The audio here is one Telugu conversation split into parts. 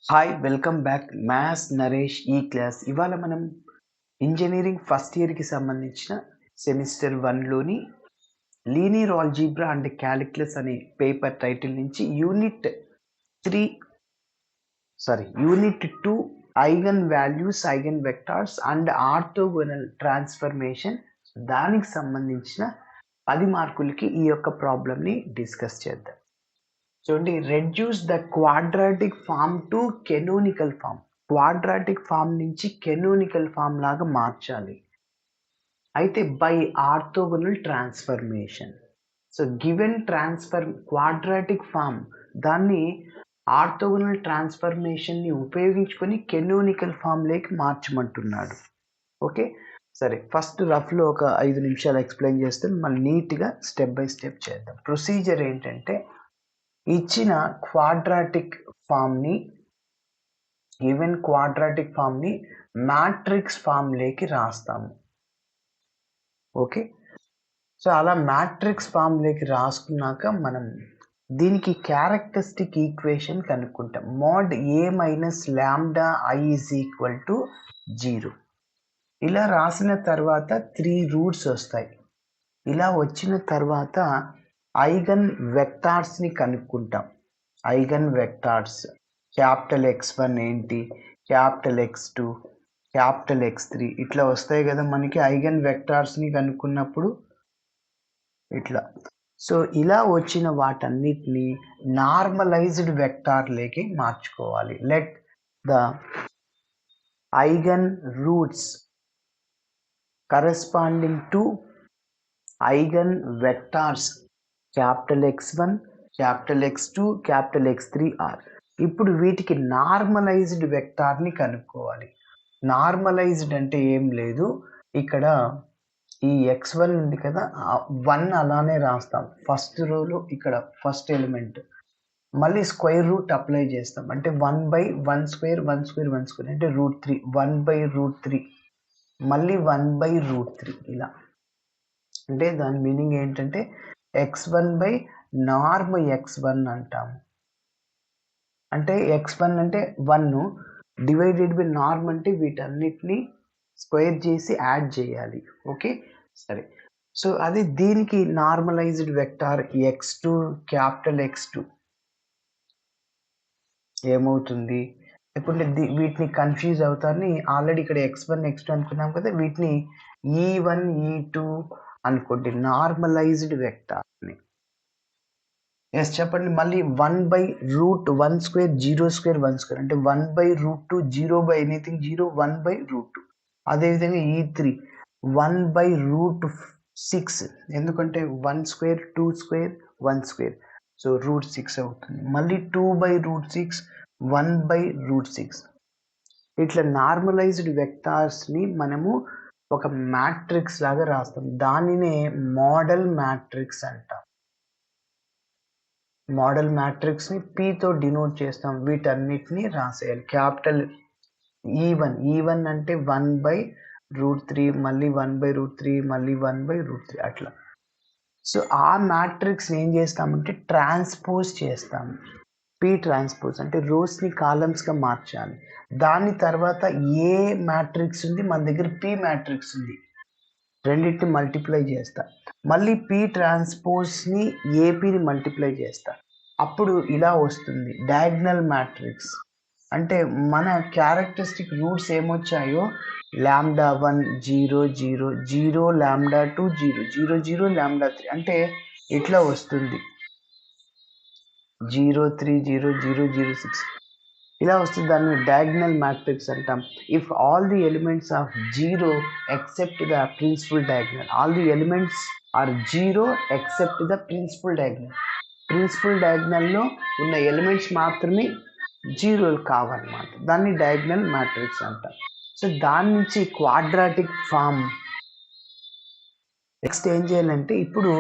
Hi welcome back maths Naresh ఈ క్లాస్. ఇవాళ మనం ఇంజనీరింగ్ ఫస్ట్ ఇయర్కి సంబంధించిన సెమిస్టర్ 1లోని లీనియర్ ఆల్జీబ్రా అండ్ క్యాలిక్యులస్ అనే పేపర్ టైటిల్ నుంచి unit 2 eigenvalues, eigenvectors and orthogonal transformation, దానికి సంబంధించిన 10 మార్కులకి ఈ యొక్క ప్రాబ్లమ్ని డిస్కస్ చేద్దాం. చూడండి, reduce the quadratic form to canonical form. Quadratic form నుంచి కెనోనికల్ ఫామ్ లాగా మార్చాలి. అయితే by orthogonal transformation. So given quadratic form, దాన్ని ఆర్థోగోనల్ ట్రాన్స్ఫర్మేషన్ని ఉపయోగించుకొని కెనోనికల్ ఫామ్లోకి మార్చమంటున్నాడు. ఓకే, సరే, ఫస్ట్ రఫ్లో ఒక 5 నిమిషాలు ఎక్స్ప్లెయిన్ చేస్తే మళ్ళీ నీట్గా స్టెప్ బై స్టెప్ చేద్దాం. ప్రొసీజర్ ఏంటంటే, ఇచ్చిన క్వాడ్రాటిక్ ఫామ్ని మ్యాట్రిక్స్ ఫామ్లోకి రాస్తాము. ఓకే, సో అలా మ్యాట్రిక్స్ ఫామ్లోకి రాసుకున్నాక మనం దీనికి క్యారెక్టరిస్టిక్ ఈక్వేషన్ కనుక్కుంటాం. Mod A minus lambda I is equal to 0. ఇలా రాసిన తర్వాత 3 రూట్స్ వస్తాయి. ఇలా వచ్చిన తర్వాత ఐగన్ వెక్టార్స్ని కనుక్కుంటాం. ఐగన్ వెక్టార్స్ క్యాపిటల్ X1 ఏంటి, క్యాపిటల్ X2, క్యాపిటల్ X3 ఇట్లా వస్తాయి కదా మనకి ఐగన్ వెక్టార్స్ని కనుక్కున్నప్పుడు ఇట్లా. సో ఇలా వచ్చిన వాటన్నిటిని నార్మలైజ్డ్ వెక్టార్లోకి మార్చుకోవాలి. Let the eigen roots corresponding to eigen vectors capital X1, capital X2, capital X3 are. ఇప్పుడు వీటికి నార్మలైజ్డ్ వెక్టార్ని కనుక్కోవాలి. నార్మలైజ్డ్ అంటే ఏం లేదు, ఇక్కడ ఈ X1 ఉంది కదా, 1 అలానే రాస్తాం ఫస్ట్ రోలో, ఇక్కడ ఫస్ట్ ఎలిమెంట్. మళ్ళీ స్క్వేర్ రూట్ అప్లై చేస్తాం, అంటే 1/1² అంటే √3, 1/√3, మళ్ళీ 1/√3 ఇలా. అంటే దాని మీనింగ్ ఏంటంటే X1 బై నార్మ్ X1 అంటాము. అంటే X1 అంటే 1 డివైడెడ్ బై నార్మ్ అంటే వీటన్నిటిని స్క్వేర్ చేసి యాడ్ చేయాలి. ఓకే, సరే. సో అది దీనికి normalised vector X2, capital X2 ఏమవుతుంది? ఇప్పుడు వీటిని కన్ఫ్యూజ్ అవుతారని ఆల్రెడీ ఇక్కడ X1, X2 అనుకున్నాం కదా, వీటిని E1, E2 అనుకోండి నార్మలైజ్డ్ వెక్టార్ని. ఎస్ చెప్పండి. మళ్ళీ 1/√1² 0² 1² అంటే 1/√2 0 బై ఎనీథింగ్ 0, 1/√2. అదేవిధంగా E3 1/√6, ఎందుకంటే 1² 2² 1², సో √6 అవుతుంది. మళ్ళీ 2/√6, 1/√6. ఇట్లా నార్మలైజ్డ్ వెక్టార్స్ని మనము ఒక మ్యాట్రిక్స్ లాగా రాస్తాం. దానినే మోడల్ మ్యాట్రిక్స్ అంటాం. మోడల్ మ్యాట్రిక్స్ని Pతో డినోట్ చేస్తాం. వీటన్నిటిని రాసేయాలి. క్యాపిటల్ E1 అంటే 1/√3, మళ్ళీ 1/√3, మళ్ళీ 1/√3 అట్లా. సో ఆ మ్యాట్రిక్స్ని ఏం చేస్తామంటే ట్రాన్స్పోజ్ చేస్తాము. P ట్రాన్స్పోజ్ అంటే రోస్ని కాలమ్స్గా మార్చాలి. దాని తర్వాత ఏ మ్యాట్రిక్స్ ఉంది, మన దగ్గర P మ్యాట్రిక్స్ ఉంది, రెండింటిని మల్టిప్లై చేస్తా. మళ్ళీ P ట్రాన్స్పోజ్ని ఏపీని మల్టిప్లై చేస్తా. అప్పుడు ఇలా వస్తుంది డయాగ్నల్ మ్యాట్రిక్స్. అంటే మన క్యారెక్టరిస్టిక్ రూట్స్ ఏమొచ్చాయో λ1 0 0 0, λ2 0 0 0, λ3 అంటే ఇట్లా వస్తుంది 0 3 0 0 0 6 ఇలా వస్తుంది. దాన్ని డయాగ్నల్ మ్యాట్రిక్స్ అంటాం. If all the elements of 0 except the principal diagonal, all the elements are 0 except the principal diagonal. Principal డయాగ్నల్లో ఉన్న ఎలిమెంట్స్ మాత్రమే 0 కావన్నమాట. దాన్ని డయాగ్నల్ మ్యాట్రిక్స్ అంటాం. సో దాని నుంచి క్వాడ్రాటిక్ ఫామ్. నెక్స్ట్ ఏం చేయాలంటే, ఇప్పుడు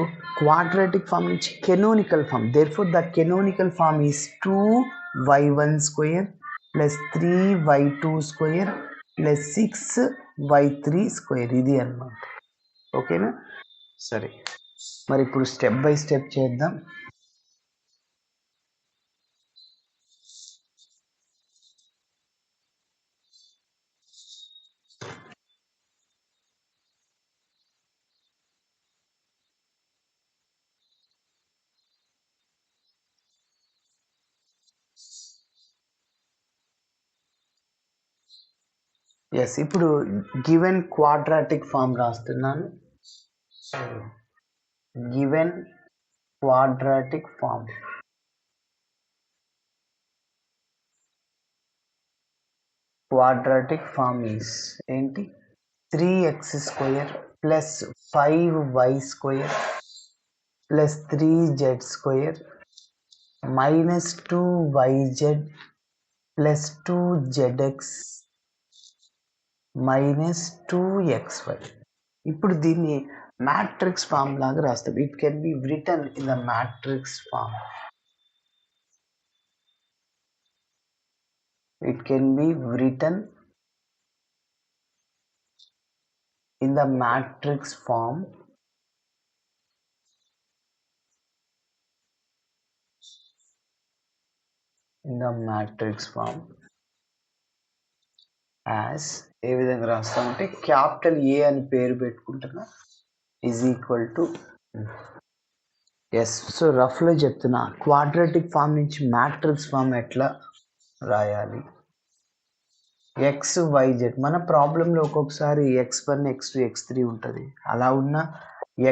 క్వాడ్రాటిక్ ఫామ్ నుంచి canonical form. Therefore the canonical form is 2y1² plus 3y2² plus 6y3². ఇది అన్నమాట. ఓకేనా, సరే. మరి ఇప్పుడు స్టెప్ బై స్టెప్ చేద్దాం. ఎస్, ఇప్పుడు గివెన్ క్వాడ్రాటిక్ ఫామ్ రాస్తున్నాను. So given quadratic form, quadratic form is ఏంటి, 3x² plus 5y² plus 3z² minus 2yz plus 2zx minus 2xy. ఇప్పుడు దీన్ని మ్యాట్రిక్స్ ఫామ్ లాగా రాస్తాం. It can be written in the matrix form. It can be written in the matrix form as ఏ విధంగా రాస్తామంటే క్యాపిటల్ ఏ అని పేరు పెట్టుకుంటున్నా is equal to yes. So రఫ్లో చెప్తున్నా క్వాడ్రాటిక్ ఫామ్ నుంచి మ్యాట్రిక్స్ ఫామ్ ఎట్లా రాయాలి. XYZ మన ప్రాబ్లంలో ఒక్కొక్కసారి x1 x2 x3 ఉంటుంది. అలా ఉన్న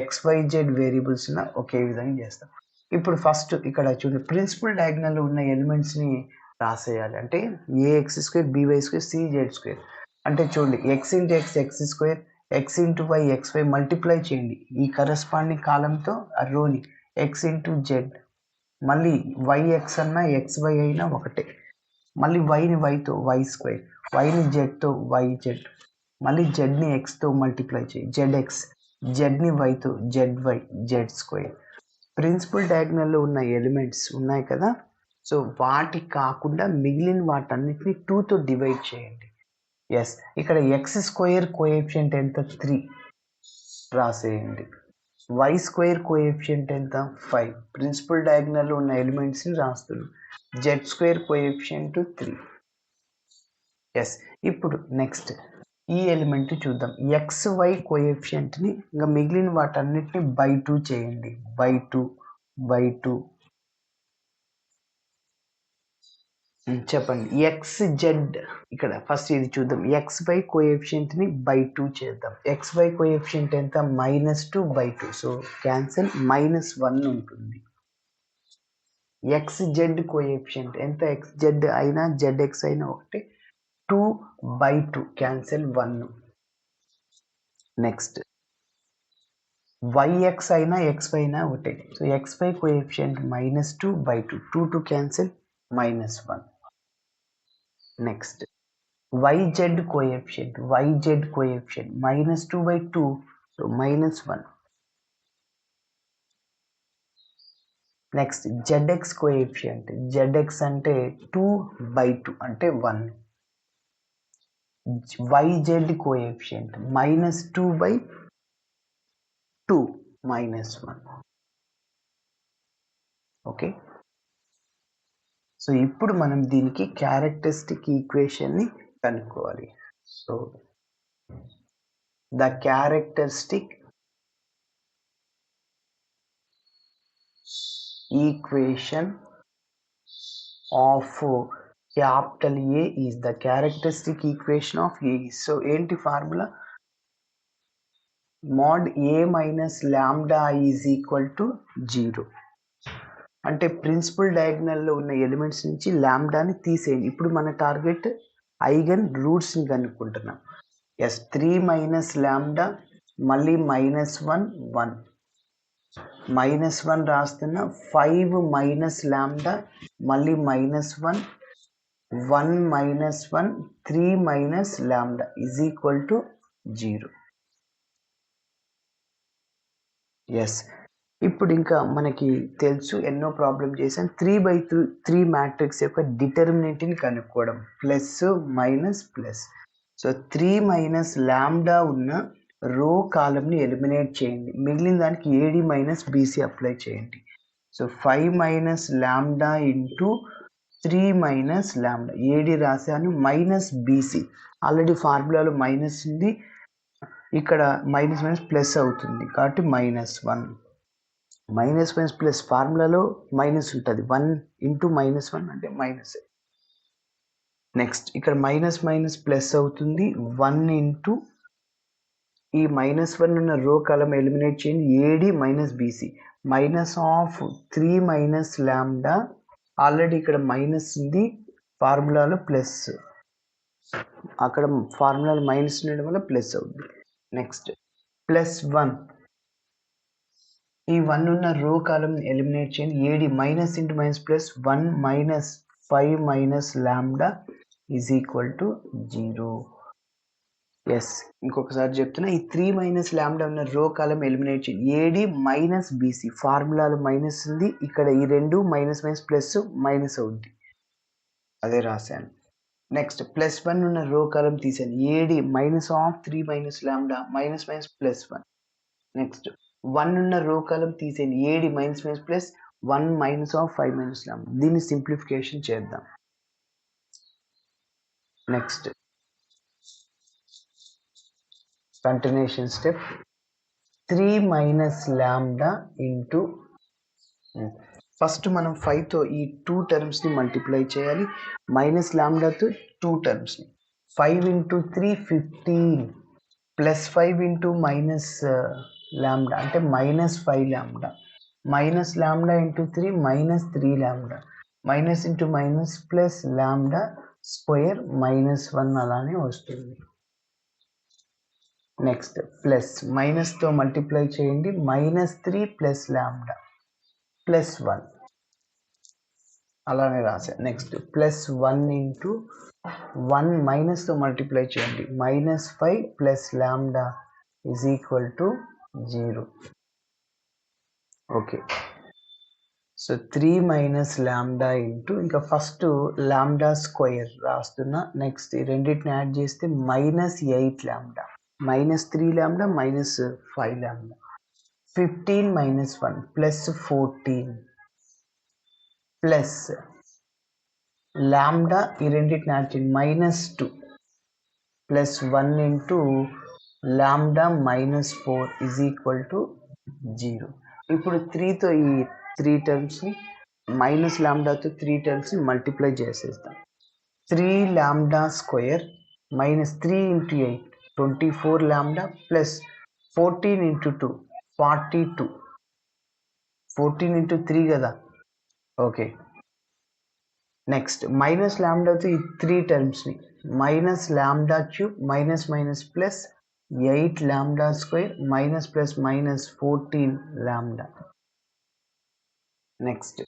XYZ వేరియబుల్స్ ఒకే విధంగా చేస్తాం. ఇప్పుడు ఫస్ట్ ఇక్కడ చూడండి, ప్రిన్సిపల్ డయాగ్నల్ ఉన్న ఎలిమెంట్స్ని రాసేయాలి. అంటే ax², by², cz². అంటే చూడండి, x into x x², x into y xy multiply చేయండి ఈ కరస్పాండింగ్ కాలంతో ఆ రోని, x ఇంటూ z, మళ్ళీ yx అన్నా xy అయినా ఒకటే, మళ్ళీ వైని వైతో y², వైని జెడ్తో yz, మళ్ళీ జెడ్ని ఎక్స్తో మల్టిప్లై చేయి zx, జెడ్ని వైతో zy z². ప్రిన్సిపల్ డయాగ్నల్లో ఉన్న ఎలిమెంట్స్ ఉన్నాయి కదా, సో వాటి కాకుండా మిగిలిన వాటన్నిటిని 2తో డివైడ్ చేయండి. ఎస్, ఇక్కడ x² కోఎఫిషియంట్ ఎంత, 3 రాసేయండి. y² కోఎఫిషియంట్ ఎంత, 5. ప్రిన్సిపల్ డయాగ్నల్లో ఉన్న ఎలిమెంట్స్ని రాస్తున్నాం. z² coefficient 3. ఎస్, ఇప్పుడు నెక్స్ట్ ఈ ఎలిమెంట్ చూద్దాం. xy కోఎఫిషియంట్ని ఇంకా మిగిలిన వాటన్నిటిని బై 2 చేయండి. బై 2 చెప్పండి. xz ఇక్కడ ఫస్ట్ ఇది చూద్దాం. xy కోఎఫిషియంట్ని బై 2 చేద్దాం. xy కోఎఫిషియంట్ ఎంత, -2/2. సో క్యాన్సిల్, -1 ఉంటుంది. xz కోఎఫిషియంట్ ఎంత, xz అయినా zx అయినా ఒకటి, 2/2 క్యాన్సిల్ 1. నెక్స్ట్ yx అయినా xy అయినా ఒకటే. So xy coefficient -2/2, 2 cancel -1. Next yz coefficient -2/2, so -1. Next zx coefficient, zx అంటే 2/2 అంటే 1. yz coefficient -2/2 -1. ఓకే, సో ఇప్పుడు మనం దీనికి క్యారెక్టరిస్టిక్ ఈక్వేషన్ని కనుక్కోవాలి. So the characteristic equation of capital A is the characteristic equation of A. So ఏంటి formula, mod A minus lambda is equal to 0. అంటే ప్రిన్సిపల్ డయాగ్నల్లో ఉన్న ఎలిమెంట్స్ నుంచి లాంబ్డాని తీసేయండి. ఇప్పుడు మన టార్గెట్ ఐగన్ రూట్స్ని కనుక్కుంటున్నాం. ఎస్, 3 మైనస్ లాంబ్డా, మళ్ళీ -1 1 -1 రాస్తున్నా. 5 మైనస్ లాంబ్డా, మళ్ళీ -1 1 -1 3 minus lambda is equal to 0. Yes, ఇప్పుడు ఇంకా మనకి తెలుసు, ఎన్నో ప్రాబ్లం చేసాం. 3/3 మ్యాట్రిక్స్ యొక్క డిటర్మినెంట్ని కనుక్కోవడం, plus minus plus. So 3 minus lambda ఉన్న రో కాలంని ఎలిమినేట్ చేయండి. మిగిలిన దానికి AD మైనస్ BC అప్లై చేయండి. So 5 minus lambda into 3 minus lambda, AD రాశాను, మైనస్ BC. ఆల్రెడీ ఫార్ములాలో మైనస్ ఉంది, ఇక్కడ మైనస్ ప్లస్ అవుతుంది కాబట్టి -1. -1 ప్లస్ ఫార్ములాలో మైనస్ ఉంటుంది, 1 ఇంటూ -1 అంటే మైనస్. నెక్స్ట్ ఇక్కడ మైనస్ మైనస్ ప్లస్ అవుతుంది 1 ఇంటూ ఈ -1 ఉన్న రో కాలం ఎలిమినేట్ చేయండి AD minus BC minus of 3 minus lambda already ఇక్కడ మైనస్ ఉంది ఫార్ములాలో ప్లస్ అక్కడ ఫార్ములాలో మైనస్ ఉండడం వల్ల ప్లస్ అవుతుంది నెక్స్ట్ ప్లస్ 1 ఈ 1 ఉన్న రో కాలం ఎలిమినేట్ చేయండి AD minus into minus plus 1 minus 5 minus lambda is equal to 0 yes ఇంకొకసారి చెప్తున్నా ఈ 3 మైనస్ లాంబ్డా ఉన్న రో కాలం ఎలిమినేట్ చేయండి ఏడి మైనస్ బీసీ ఫార్ములాలో మైనస్ ఉంది ఇక్కడ ఈ రెండు మైనస్ మైనస్ ప్లస్ మైనస్ అవుద్ది అదే రాశాను నెక్స్ట్ ప్లస్ 1 ఉన్న రో కాలం తీసాను AD minus of 3 minus lambda minus minus plus 1 next 1 ఉన్న రో కాలం తీసేయండి AD minus minus plus 1 minus of 5 minus lambda దీన్ని సింప్లిఫికేషన్ చేద్దాం next continuation step 3 minus lambda into first మనం 5తో ఈ 2 టర్మ్స్ని మల్టిప్లై చేయాలి మైనస్ లాంబ్డాతో 2 టర్మ్స్ని 5 into 3 15 plus 5 into minus lambda అంటే minus 5 lambda minus lambda into 3 minus 3 lambda minus into minus plus lambda square minus 1 అలానే వస్తుంది నెక్స్ట్ ప్లస్ మైనస్తో మల్టిప్లై చేయండి మైనస్ 3 ప్లస్ లాంబ్డా ప్లస్ 1 అలానే రాసా నెక్స్ట్ ప్లస్ 1 ఇంటూ 1 మైనస్తో మల్టిప్లై చేయండి minus 5 plus lambda is equal to 0 okay so 3 minus lambda into ఇంకా ఫస్ట్ లాంబ్డా స్క్వేర్ రాస్తున్నా నెక్స్ట్ ఈ రెండింటిని యాడ్ చేస్తే minus 8 lambda minus 3 lambda minus 5 lambda 15 minus 1 plus 14 plus lambda ఈ రెండింటిని యాడ్ చేయండి minus 2 plus 1 into lambda minus 4 is equal to 0 ఇప్పుడు 3తో ఈ 3 టర్మ్స్ని మైనస్ లాంబ్డాతో 3 టర్మ్స్ని మల్టిప్లై చేసేస్తాం 3 lambda square minus 3 into 8 24 lambda plus 14 into 2 42 14 into 3 కదా ఓకే నెక్స్ట్ మైనస్ లాంబ్డాతో ఈ 3 టర్మ్స్ని minus lambda cube minus minus plus 8 lambda square minus plus minus 14 lambda next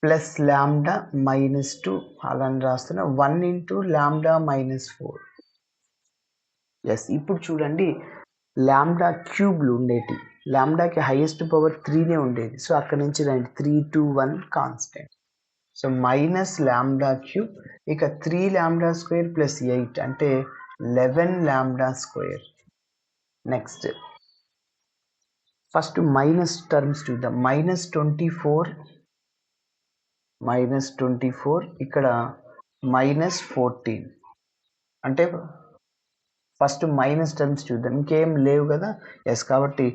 plus lambda minus 2 అలా రాస్తున్నా 1 ఇంటూ లాంబ్డా మైనస్ 4 ఎస్ ఇప్పుడు చూడండి లాంబ్డా క్యూబ్లు ఉండేటి లాంబ్డాకి హైయెస్ట్ పవర్ 3నే ఉండేది సో అక్కడ నుంచి రండి 3 2 1 constant so minus lambda cube ఇక 3 లాంబ్డా స్క్వేర్ ప్లస్ 8 అంటే 11 lambda square next first minus terms చూద్దాం మైనస్ 24 ఇక్కడ మైనస్ 14 అంటే ఫస్ట్ మైనస్ టర్మ్స్ చూద్దాం ఇంకేం లేవు కదా ఎస్ కాబట్టి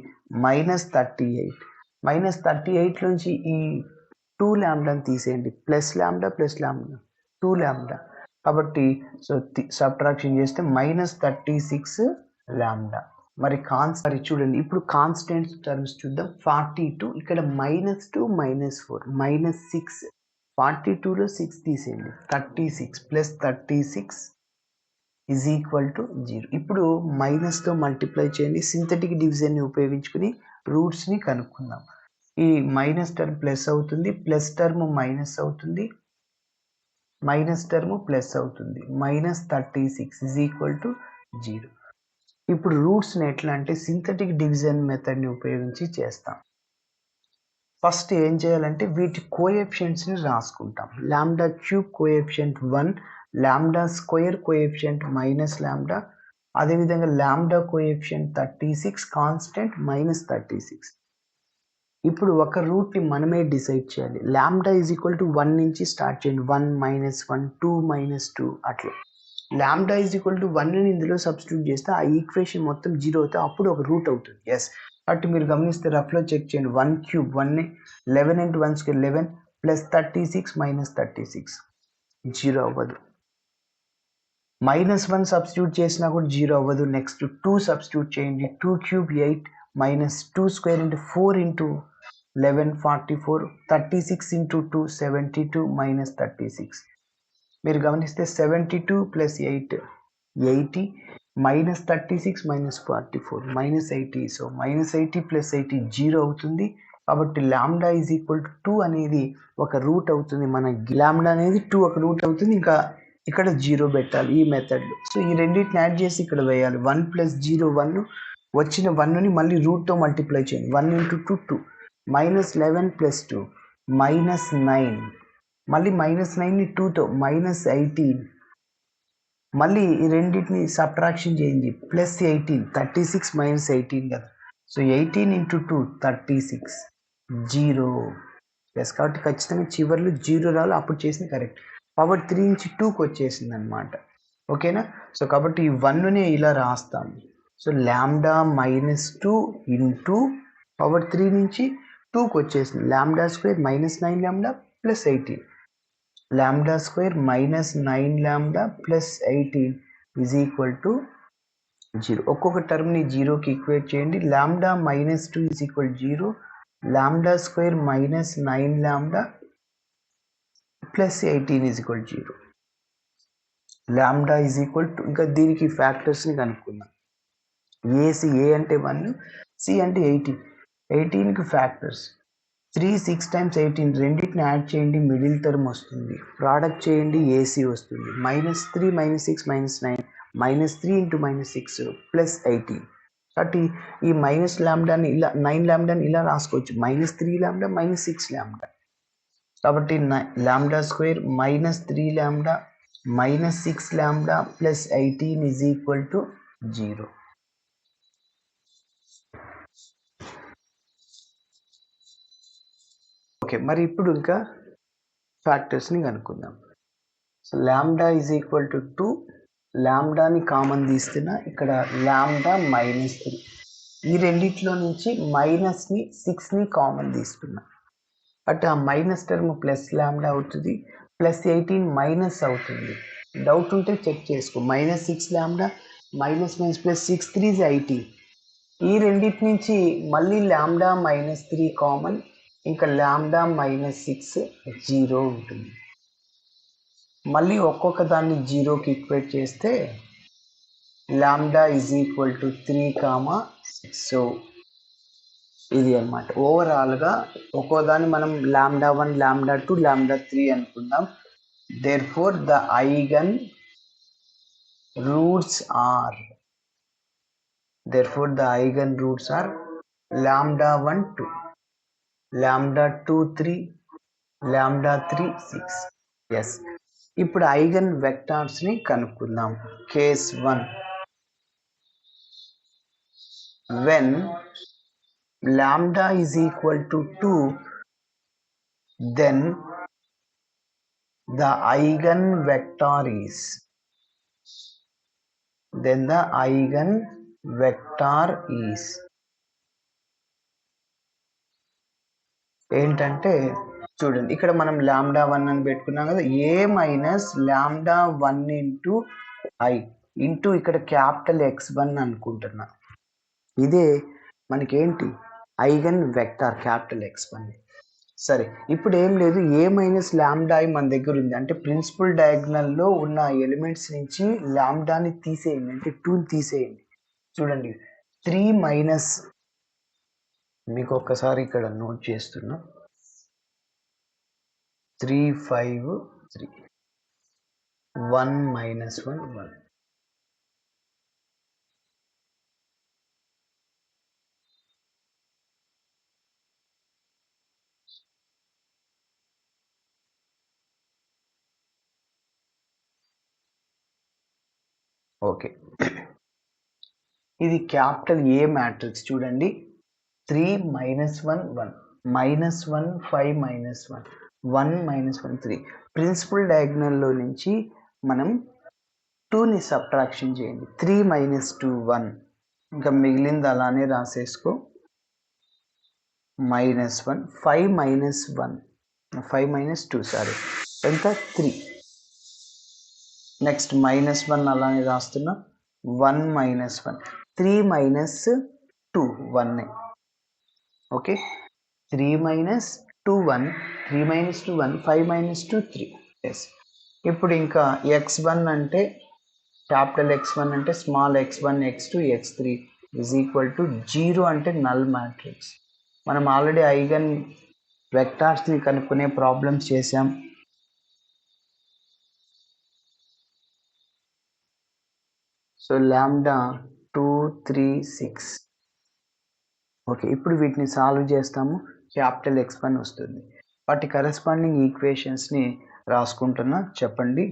మైనస్ 38 నుంచి ఈ 2 లాంబ్డాని తీసేయండి ప్లస్ లాంబ్డా 2 లాంబ్డా కాబట్టి సో సబ్ట్రాక్షన్ చేస్తే మైనస్ 36 లాంబ్డా మరి చూడండి ఇప్పుడు కాన్స్టెంట్ టర్మ్స్ చూద్దాం 42 ఇక్కడ మైనస్ 2 మైనస్ 4 మైనస్ 6 42లో 6 తీసేయండి 36 ప్లస్ 36 ఈజ్ ఈక్వల్ టు 0 ఇప్పుడు మైనస్తో మల్టిప్లై చేయండి సింథటిక్ డివిజన్ని ఉపయోగించుకుని రూట్స్ని కనుక్కుందాం ఈ మైనస్ టర్మ్ ప్లస్ అవుతుంది ప్లస్ టర్మ్ మైనస్ అవుతుంది మైనస్ టర్మ్ ప్లస్ అవుతుంది మైనస్ 36 ఈజ్ ఈక్వల్ టు 0 ఇప్పుడు రూట్స్ని ఎట్లా అంటే సింథటిక్ డివిజన్ మెథడ్ని ఉపయోగించి చేస్తాం ఫస్ట్ ఏం చేయాలంటే వీటి కోఎఫిషియెంట్స్ని రాసుకుంటాం lambda cube coefficient 1 lambda square coefficient minus lambda అదేవిధంగా లాంబ్డా కోఎఫిషియెంట్ 36 కాన్స్టెంట్ మైనస్ 36 ఇప్పుడు ఒక రూట్ని మనమే డిసైడ్ చేయాలి లాంబ్డా ఈజ్ ఈక్వల్ టు 1 నుంచి స్టార్ట్ చేయండి 1 మైనస్ 1 2 మైనస్ 2 అట్లా లాంబ్డా ఈజ్ ఈక్వల్ టు 1ని ఇందులో సబ్స్టిట్యూట్ చేస్తే ఆ ఈక్వేషన్ మొత్తం 0 అవుతుంది అప్పుడు ఒక రూట్ అవుతుంది ఎస్ కాబట్టి మీరు గమనిస్తే రఫ్లో చెక్ చేయండి 1 cube 1 11 into 1 square 11 plus 36 minus 36 0 అవ్వదు -1 సబ్స్టిట్యూట్ చేసినా కూడా 0 అవ్వదు. నెక్స్ట్ 2 సబ్స్టిట్యూట్ చేయండి. 2 cube 8 -2 square into 4 into 11 44 36 into 2 72 -36. మీరు గమనిస్తే 72 + 8 80 -36 -44 -80. సో -80 + 80 0 అవుతుంది. కాబట్టి లాంబ్డా ఈజ్ ఈక్వల్ టు 2 అనేది ఒక రూట్ అవుతుంది. మన లాంబ్డా అనేది 2 ఒక రూట్ అవుతుంది. ఇంకా ఇక్కడ 0 పెట్టాలి ఈ మెథడ్లో. సో ఈ రెండింటిని యాడ్ చేసి ఇక్కడ వేయాలి. 1 + 0 1, వచ్చిన 1ని మళ్ళీ రూట్తో మల్టిప్లై చేయండి. 1 × 2 2 -11 + 2 -9, మళ్ళీ -9ని 2తో -18, మళ్ళీ ఈ రెండింటిని సబ్ట్రాక్షన్ చేయండి. +18 36 -18 కదా. సో 18 × 2 36 0. ఎస్, కాబట్టి ఖచ్చితంగా చివర్లో 0 రావాలి. అప్పుడు చేసింది కరెక్ట్. పవర్ 3 నుంచి 2కి వచ్చేసింది అనమాట. ఓకేనా. సో కాబట్టి ఈ 1ని ఇలా రాస్తాము. సో లాంబ్డా -2 ఇంటూ పవర్ 3 నుంచి 2కి వచ్చేసింది. Lambda square -9 lambda + 18. Lambda square -9 lambda + 18 is equal to 0. ఒక్కొక్క టర్మ్ని 0కి ఈక్వేట్ చేయండి. Lambda -2 is equal 0. Lambda square -9 lambda + 18 is equal 0. Lambda is equal to, ఇంకా దీనికి ఫ్యాక్టర్స్ని కనుక్కుందాం. ఏ అంటే 1, సి అంటే 18. 18కి ఫ్యాక్టర్స్ 3 6 × 18, రెండింటిని యాడ్ చేయండి, మిడిల్ టర్మ్ వస్తుంది. ప్రోడక్ట్ చేయండి, ఏసీ వస్తుంది. -3 -6 -9 -3 × -6 + 18. కాబట్టి ఈ మైనస్ లాంబ్డాని ఇలా 9 లాంబ్డాని ఇలా రాసుకోవచ్చు. -3 లాంబ్డా -6 లాంబ్డా. కాబట్టి lambda square -3 lambda -6 lambda + 18 is equal to 0. Okay, మరి ఇప్పుడు ఇంకా ఫ్యాక్టర్స్ని కనుక్కుందాం. So lambda is equal to 2. లాంబ్డాని కామన్ తీస్తున్నా, ఇక్కడ లాంబ్డా -3. ఈ రెండిట్లో నుంచి -6ని కామన్ తీసుకున్నా. బట్ ఆ మైనస్ టర్మ్ ప్లస్ లాంబ్డా అవుతుంది, +18 మైనస్ అవుతుంది. డౌట్ ఉంటే చెక్ చేసుకో. -6 లాంబ్డా -6 3 is 18. ఈ రెండింటి నుంచి మళ్ళీ లాంబ్డా -3 కామన్, ఇంకా లాంబ్డా -6 0 ఉంటుంది. మళ్ళీ ఒక్కొక్క దాన్ని 0కి ఈక్వేట్ చేస్తే lambda is equal to 3, 6. So ఇది అన్నమాట. ఓవరాల్గా ఒక్కో దాన్ని మనం λ1, λ2, λ3 అనుకుందాం. Therefore the eigen roots are λ1 2, λ2 3, λ3 6. Yes, ఇప్పుడు ఐగన్ వెక్టార్స్ని కనుక్కుందాం. Case 1, when lambda is equal to 2, then the eigenvector is ఏంటంటే చూడండి, ఇక్కడ మనం λ1 అని పెట్టుకున్నాం కదా. a - λ1 ఇంటూ i ఇంటూ ఇక్కడ క్యాపిటల్ X1 అనుకుంటున్నా. ఇదే మనకేంటి ఐగన్ వెక్టార్ క్యాపిటల్ X1. సరే, ఇప్పుడు ఏం లేదు, a - λi మన దగ్గర ఉంది. అంటే ప్రిన్సిపల్ డయాగ్నల్లో ఉన్న ఎలిమెంట్స్ నుంచి లాంబ్డాని తీసేయండి, అంటే 2ని తీసేయండి. చూడండి, 3 మీకు ఒక్కసారి ఇక్కడ నోట్ చేస్తున్నా. 3 5 3 1 - 1 1. ఓకే, ఇది క్యాపిటల్ ఏ మ్యాట్రిక్స్. చూడండి, 3 - 1 1 -1 5 -1 1 -1 3. ప్రిన్సిపల్ డయాగ్నల్లో నుంచి మనం 2ని సబ్ట్రాక్షన్ చేయండి. 3 - 2 1, ఇంకా మిగిలింది అలానే రాసేసుకో. -1 5 - 1 5 - 2 సారీ ఎంత 3. నెక్స్ట్ -1 అలానే రాస్తున్నా, 1 - 1, 3 - 2 1. ఓకే, 3 - 2 1, 3 - 2 1, 5 - 2 3. ఎస్. ఇప్పుడు ఇంకా x1 అంటే క్యాపిటల్ X1 అంటే small x1 x2 x3 is equal to 0 అంటే నల్ మ్యాట్రిక్స్. మనం ఆల్రెడీ ఐగన్ వెక్టార్స్ని కనుక్కునే ప్రాబ్లమ్స్ చేసాం. So lambda 2 3 6. ఓకే, ఇప్పుడు వీటిని సాల్వ్ చేస్తాము, క్యాపిటల్ X1 వస్తుంది. వాటి కరెస్పాండింగ్ ఈక్వేషన్స్ని రాసుకుంటున్నా, చెప్పండి.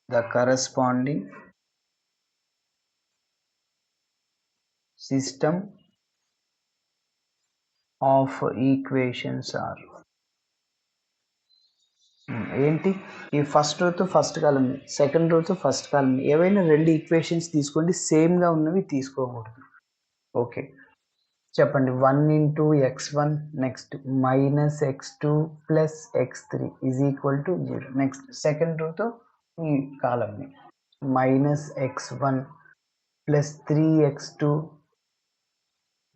The corresponding system of equations are. ఏంటి, ఈ ఫస్ట్ రోతో ఫస్ట్ కాలం, సెకండ్ రోతో ఫస్ట్ కాలం, ఏవైనా రెండు ఈక్వేషన్స్ తీసుకోండి, సేమ్గా ఉన్నవి తీసుకోకూడదు. ఓకే, చెప్పండి. 1 into x1 next -x2 plus x3 is equal to 0. Next second రోతో ఈ కాలంని -x1 plus 3x2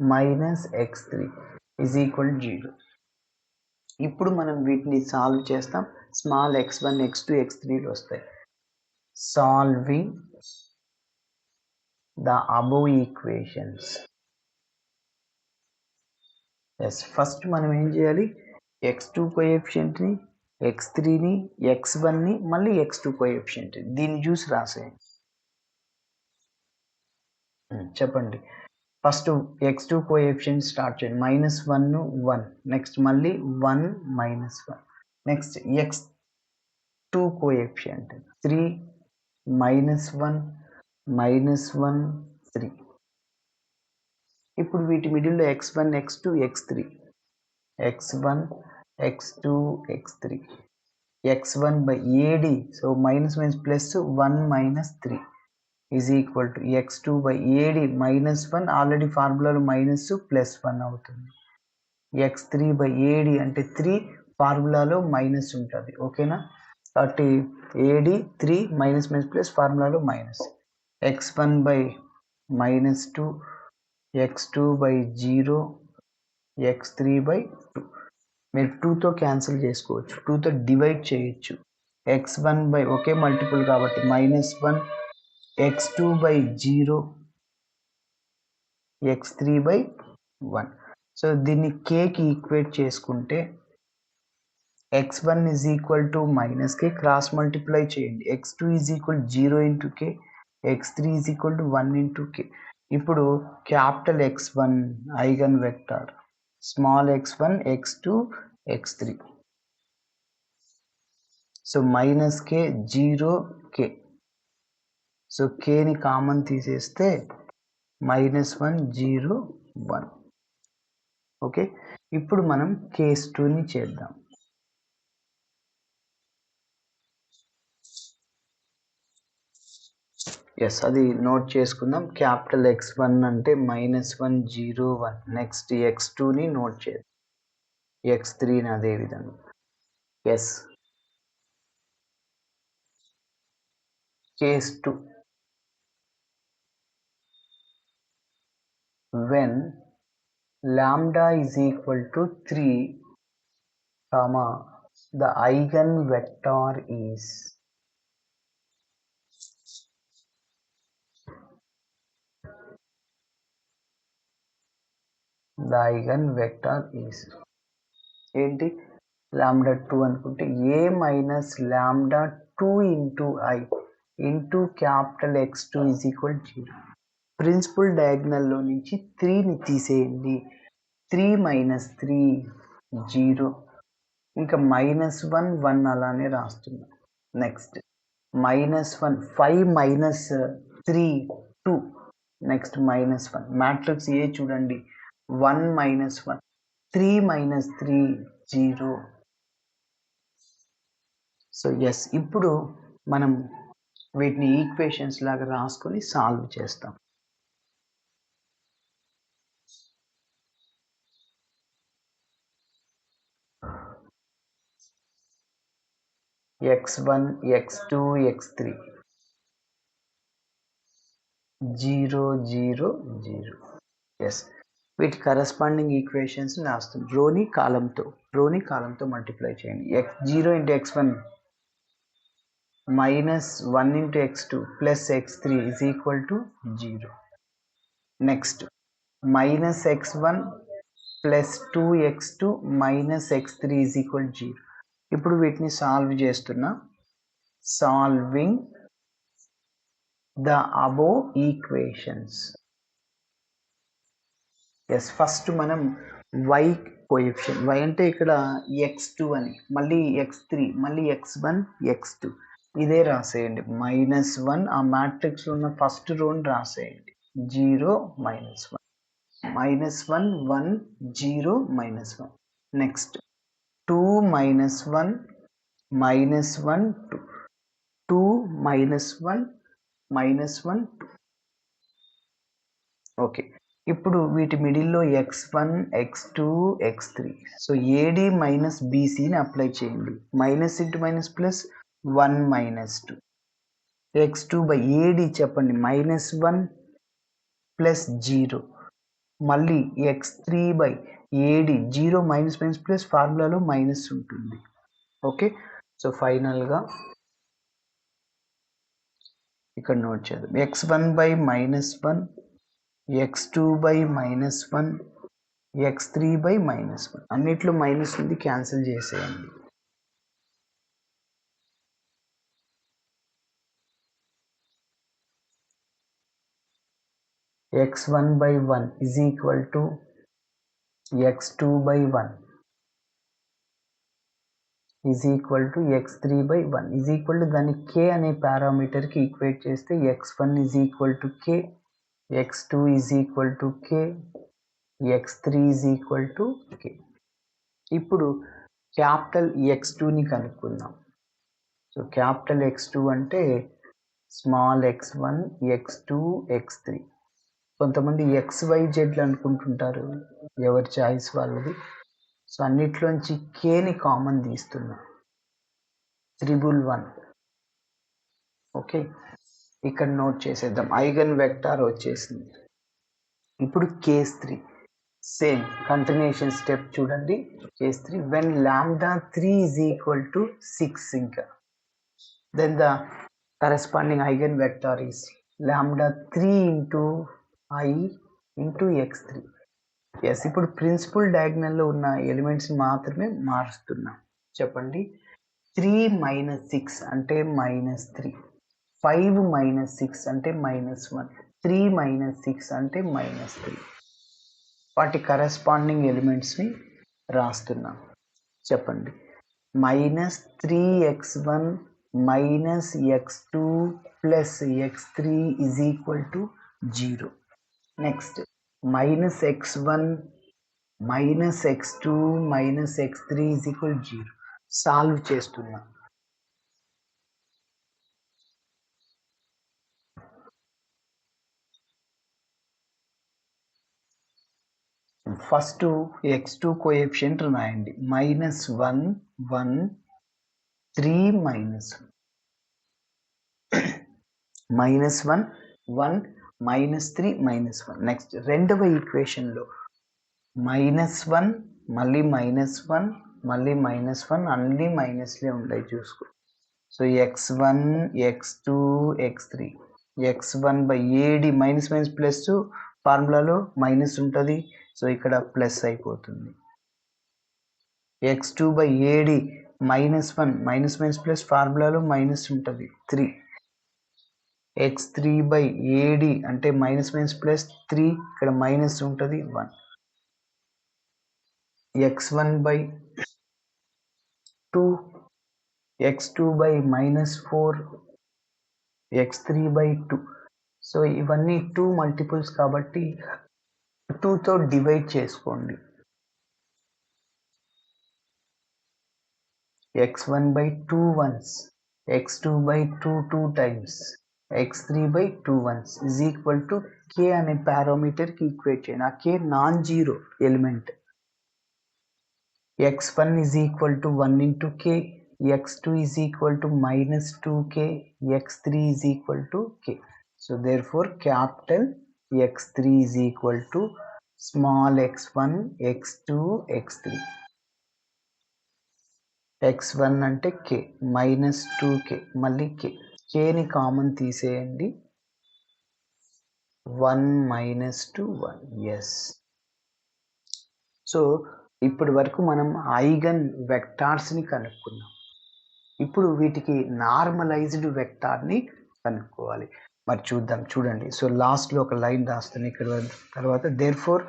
minus x3 is equal 0. ఇప్పుడు మనం వీటిని సాల్వ్ చేస్తాం, స్మాల్ x1 x2 x3లు వస్తాయి. Solving the above equations. Yes, first మనం ఏం చేయాలి, x2 కోఎఫిషియంట్ని, x3ని, x1ని, మళ్ళీ x2 కోఎఫిషియంట్, దీన్ని చూసి రాసేయండి. చెప్పండి. ఫస్ట్ x2 కోఎఫిషియంట్ స్టార్ట్ చేయండి, -1 1, నెక్స్ట్ మళ్ళీ 1 -1, నెక్స్ట్ x2 కోఎఫిషియంట్ 3 -1 -1 3. ఇప్పుడు వీటి మిడిల్లో x1 x2 x3, x1 x2 x3, x1 by AD, so minus plus 1 - 3 is equal to x2 by AD, -1 already ఫార్ములాలో -+1 అవుతుంది. x3 by AD అంటే 3 ఫార్ములాలో మైనస్ ఉంటుంది. ఓకేనా, కాబట్టి AD 3 -+ ఫార్ములాలో minus. x1 by -2, x2 by 0, x3 by 2. మీరు 2తో క్యాన్సిల్ చేసుకోవచ్చు, 2తో డివైడ్ చేయొచ్చు. x1 by ఒకే మల్టిపుల్ కాబట్టి -1, x2 by 0, x3 by 1. So దీన్ని kకి ఈక్వేట్ చేసుకుంటే x1 is equal to -k, cross multiply చేయండి, x2 is equal 0 into k, x3 is equal to 1 into k. ఇప్పుడు capital X1 eigenvector, small x1 x2 x3. So -k 0 k, so kని కామన్ తీసేస్తే -1 0 1. ఓకే, ఇప్పుడు మనం కేస్ 2ని చేద్దాం. ఎస్, అది నోట్ చేసుకుందాం. క్యాపిటల్ X1 అంటే -1 0 1, నెక్స్ట్ x2ని నోట్ చేద్దాం, x3ని అదే విధంగా. Yes, case 2, when lambda is equal to 3, comma, the eigenvector is ఏంటి, లాంబ్డా 2 అనుకుంటే a minus lambda 2 into i into capital X2 is equal 0. Principal డయాగ్నల్లో నుంచి 3ని తీసేయండి, 3 - 3 0, ఇంకా -1 1 అలానే రాస్తున్నాం. నెక్స్ట్ -1 5 - 3 2, నెక్స్ట్ -1 మ్యాట్రిక్స్ ఏ చూడండి, 1 - 1 3 - 3 0. సో ఎస్, ఇప్పుడు మనం వీటిని ఈక్వేషన్స్ లాగా రాసుకొని సాల్వ్ చేస్తాం. x1 x2 x3 0 0 0. ఎస్, వీటి కరస్పాండింగ్ ఈక్వేషన్స్ రాస్తాం. రోని కాలంతో మల్టిప్లై చేయండి. x0 into x1 minus 1 into x2 plus x3 is equal to 0. Next, minus x1 plus 2x2 minus x3 is equal to 0. ఇప్పుడు వీటిని సాల్వ్ చేస్తున్నా. Solving the above equations. Yes, first మనం y కోఎఫిషియంట్, y అంటే ఇక్కడ x2 అని, మళ్ళీ x3, మళ్ళీ x1 x2 ఇదే రాసేయండి. -1 ఆ మ్యాట్రిక్స్లో ఉన్న ఫస్ట్ రోని రాసేయండి. 0 -1 -1 1 0 -1. నెక్స్ట్ 2 -1 -1 2 -1 -1 2. ఓకే, ఇప్పుడు వీటి మిడిల్లో x1 x2 x3. So AD minus బీసీని అప్లై చేయండి. Minus into minus plus 1 -2. x2 by AD చెప్పండి, -1 ప్లస్ 0. మళ్ళీ x3 by AD 0 minus minus plus, ఫార్ములాలో మైనస్ ఉంటుంది. ఓకే, సో ఫైనల్గా ఇక్కడ నోట్ చేద్దాం. x1 by -1, x2 by -1, x3 by -1. అన్నిట్లో మైనస్ ఉంది, క్యాన్సిల్ చేసేయండి. x1 by 1 is equal to x2 by 1 is equal to x3 by 1 is equal to దాన్ని k అనే పారామీటర్కి ఈక్వేట్ చేస్తే x1 is equal to k, x2 is equal to k, x3 is equal to k. ఇప్పుడు క్యాపిటల్ x2ని కనుక్కుందాం. సో క్యాపిటల్ x2 అంటే స్మాల్ x1 x2 x3. కొంతమంది XYZ అనుకుంటుంటారు, ఎవరి చాయిస్ వాళ్ళది. సో అన్నిట్లోంచి కేని కామన్ తీస్తున్నా, 111. ఓకే, ఇక్కడ నోట్ చేసేద్దాం. ఐగన్ వెక్టార్ వచ్చేసింది. ఇప్పుడు కేస్ 3 సేమ్ కంటిన్యూషన్ స్టెప్ చూడండి. Case 3 when λ3 is equal to 6 ఇంకా then the corresponding eigen vector is λ3 into I into x3. Yes, ఇప్పుడు ప్రిన్సిపల్ డయాగ్నల్లో ఉన్న ఎలిమెంట్స్ మాత్రమే మారుస్తున్నాం. చెప్పండి, 3 - 6 అంటే -3, 5 - 6 అంటే -1, 3 - 6 అంటే -3. వాటి కరస్పాండింగ్ ఎలిమెంట్స్ని రాస్తున్నాం. చెప్పండి, -3x1 -x2 plus x3 is equal to 0. Next -x1 -x2 -x3 is equal to 0. Solve చేస్తున్నా. ఫస్ట్ x2 కోఎఫిషియంట్ రాయండి. -1 1 3 -1 -1 -3 -1. నెక్స్ట్ రెండవ ఈక్వేషన్లో -1 మళ్ళీ -1 మళ్ళీ -1 అన్ని మైనస్లే ఉంటాయి చూసుకో. So x1 x2 x3, x1 by AD minus minus plus, ఫార్ములాలో మైనస్ ఉంటుంది, సో ఇక్కడ ప్లస్ అయిపోతుంది. x2 by AD -1 minus minus plus, ఫార్ములాలో మైనస్ ఉంటుంది 3. x3 బై ఏడి అంటే మైనస్ మైనస్ ప్లస్ 3, ఇక్కడ మైనస్ ఉంటుంది 1. x1 by 2, x2 by -4, x3 by 2. So ఇవన్నీ 2 మల్టిపుల్స్ కాబట్టి 2తో డివైడ్ చేసుకోండి. x1 by 2 ones, x2 by 2 times, x3 by 2 ones is equal to k అనే పారామీటర్కి ఈక్వేట్ చేయండి. ఆ k non zero element. x1 is equal to 1 into k, x2 is equal to minus 2k, x3 is equal to k. So therefore capital x3 is equal to small x1, x2, x3. x1 అంటే k minus 2k మళ్ళీ k, kని కామన్ తీసేయండి, 1 minus 2 1. ఎస్. సో ఇప్పటి వరకు మనం ఐగన్ వెక్టార్స్ని కనుక్కున్నాం. ఇప్పుడు వీటికి నార్మలైజ్డ్ వెక్టార్ని కనుక్కోవాలి. మరి చూద్దాం, చూడండి. సో లాస్ట్లో ఒక లైన్ రాస్తాను ఇక్కడ తర్వాత. Therefore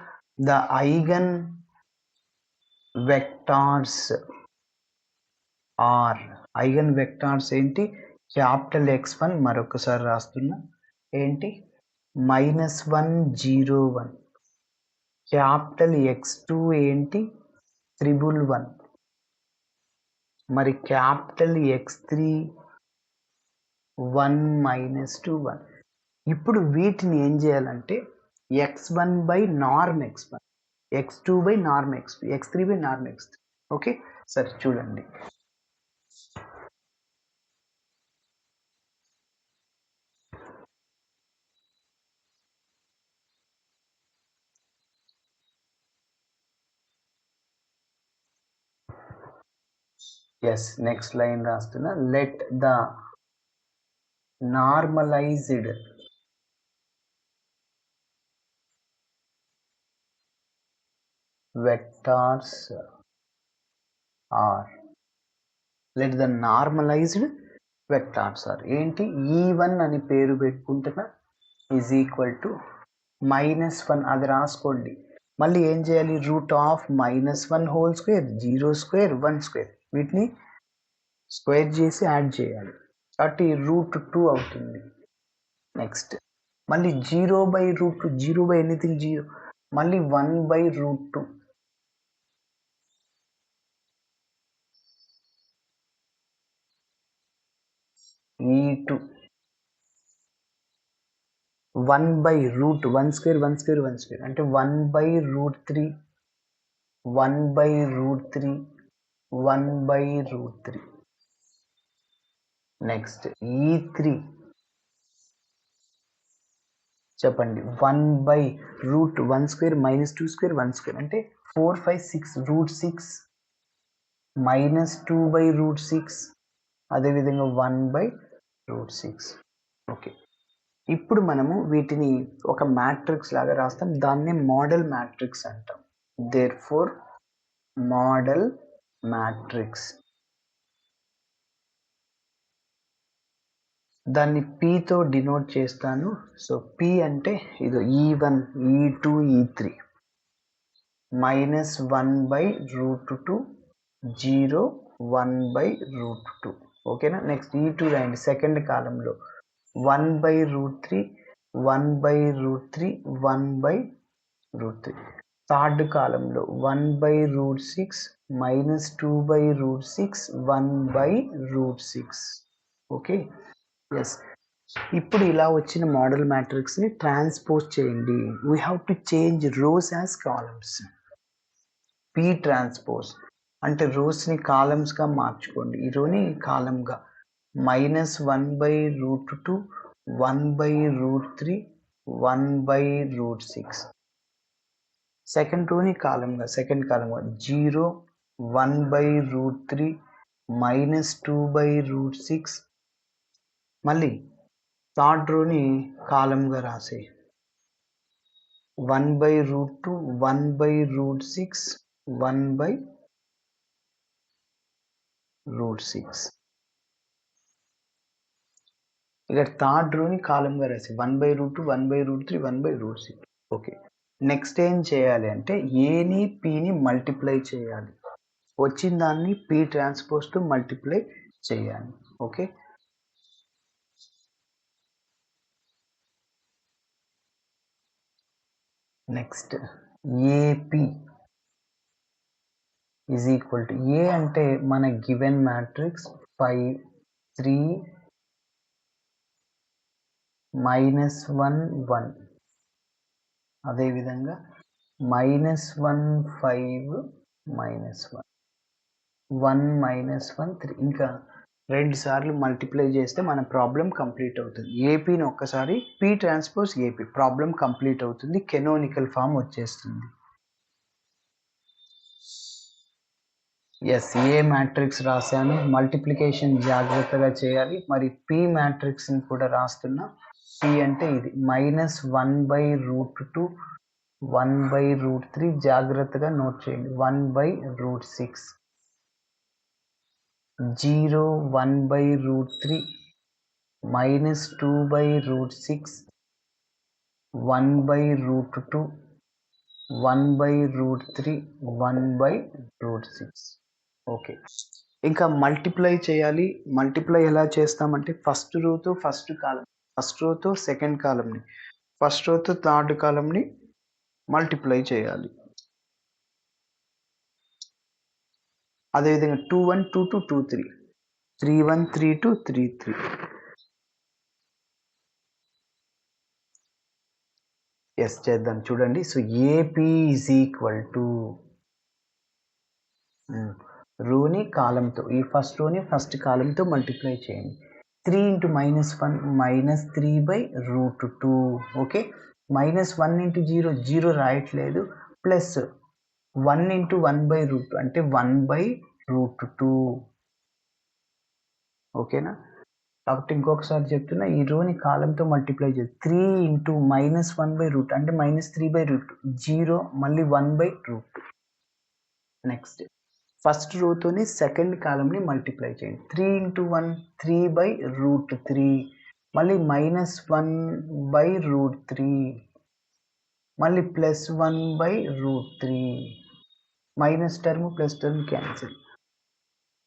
the eigen vectors are, eigen vectors ఏంటి, క్యాపిటల్ x1 మరొకసారి రాస్తున్నా, ఏంటి -1 0 1, క్యాపిటల్ x2 ఏంటి 111, మరి క్యాపిటల్ x3 1 -2 1. ఇప్పుడు వీటిని ఏం చేయాలంటే x1 by norm x1, x2 by norm x2, x3 by norm x3. Okay, సరే చూడండి. ఎస్, నెక్స్ట్ లైన్ రాస్తున్నా. Let the normalised vectors are, let the normalised vectors are ఏంటి, E1 అని పేరు పెట్టుకుంటున్నా, ఈజ్ ఈక్వల్ టు -1, అది రాసుకోండి. మళ్ళీ ఏం చేయాలి, root of -1 whole square, 0 square, 1 square, వీటిని స్క్వేర్ చేసి యాడ్ చేయాలి, కాబట్టి √2 అవుతుంది. నెక్స్ట్ మళ్ళీ 0 బై √2, 0 బై ఎనీథింగ్ 0, మళ్ళీ 1 by √2, E2, 1 by root 1 square 1 square 1 square అంటే 1 by √3, 1 by √3, 1 by √3. Next E3 చెప్పండి, 1 బై √1 స్క్వేర్ -2 స్క్వేర్ 1 స్క్వేర్ అంటే 4 5 6, √6 -2 బై √6, అదేవిధంగా 1 బై √6. ఓకే, ఇప్పుడు మనము వీటిని ఒక మ్యాట్రిక్స్ లాగా రాస్తాం, దాన్నే మోడల్ మ్యాట్రిక్స్ అంటాం. దేర్ ఫోర్ మోడల్ మ్యాట్రిక్స్, దాన్ని Pతో డినోట్ చేస్తాను. సో P అంటే ఇది E1, E2, E3, -1 by √2, 0, 1 by √2. ఓకేనా. నెక్స్ట్ E2 రాయండి సెకండ్ కాలంలో, 1 బై √3, 1 బై √3, 1 బై √3. థర్డ్ కాలంలో 1 by √6, -2 by √6, 1 by √6. Okay, yes. ఇప్పుడు ఇలా వచ్చిన మోడల్ మ్యాట్రిక్స్ని ట్రాన్స్పోజ్ చేయండి. We have to change rows as columns. P transpose అంటే రోస్ని కాలమ్స్గా మార్చుకోండి, ఈ రోని కాలమ్గా, -1 బై √2, 1 బై √3, 1 బై √6. సెకండ్ రోని కాలమ్గా, సెకండ్ కాలమ్గా 0, 1 బై √3, -2 బై √6. మళ్ళీ థర్డ్ రోని కాలమ్గా రాసే, 1 బై √2, 1 బై √6, 1 బై √6. ఇక్కడ థర్డ్ రోని కాలమ్గా రాసి 1 by √2, 1 by √3, 1 by √6. Okay, next ఏం చేయాలి అంటే ఏని Pని మల్టిప్లై చేయాలి, వచ్చిన దాన్ని P ట్రాన్స్పోజ్తో మల్టిప్లై చేయాలి. Okay, next AP is equal to, A అంటే మన గివెన్ మ్యాట్రిక్స్ 5 3 -1 1, అదేవిధంగా -1 5 -1. 1 మైనస్ 1 3 ఇంకా 2 సార్లు మల్టిప్లై చేస్తే మన ప్రాబ్లం కంప్లీట్ అవుతుంది. ఏపీని ఒక్కసారి P transpose AP problem complete అవుతుంది. కెనోనికల్ ఫామ్ వచ్చేస్తుంది. ఎస్, ఏ మ్యాట్రిక్స్ రాశాను, మల్టిప్లికేషన్ జాగ్రత్తగా చేయాలి. మరి పి మ్యాట్రిక్స్ని కూడా రాస్తున్నా. పి అంటే ఇది -1/√2 1/√3 జాగ్రత్తగా నోట్ చేయండి. 1/√6 0 1/√3 -2/√6 1/√2 1/√3 1/√6. ఓకే, ఇంకా మల్టిప్లై చేయాలి. మల్టిప్లై ఎలా చేస్తామంటే ఫస్ట్ రోతో ఫస్ట్ కాలం, ఫస్ట్ రోతో సెకండ్ కాలంని, ఫస్ట్ రోతో థర్డ్ కాలంని మల్టిప్లై చేయాలి. అదేవిధంగా 2 1 2 2 2 3 3 1 3 2 3 3. ఎస్ చేద్దాం చూడండి. So AP is equal to రోని కాలంతో, ఈ ఫస్ట్ రోని ఫస్ట్ కాలంతో మల్టిప్లై చేయండి. 3 ఇంటూ -1 -3/√2. ఓకే, -1 ఇంటూ 0 0 రాయట్లేదు, ప్లస్ 1 ఇంటూ 1/√2 అంటే 1/√2. ఓకేనా? కాబట్టి ఇంకొకసారి చెప్తున్నా, ఈ రోని కాలంతో మల్టిప్లై చేసి 3 ఇంటూ -1/√2 అంటే -3/√2 0 మళ్ళీ 1/√2. నెక్స్ట్ ఫస్ట్ రోతోని సెకండ్ కాలంని మల్టిప్లై చేయండి. 3 ఇంటూ 1 3/√3 మళ్ళీ -1/√3 మళ్ళీ +1/√3 minus term plus term cancel.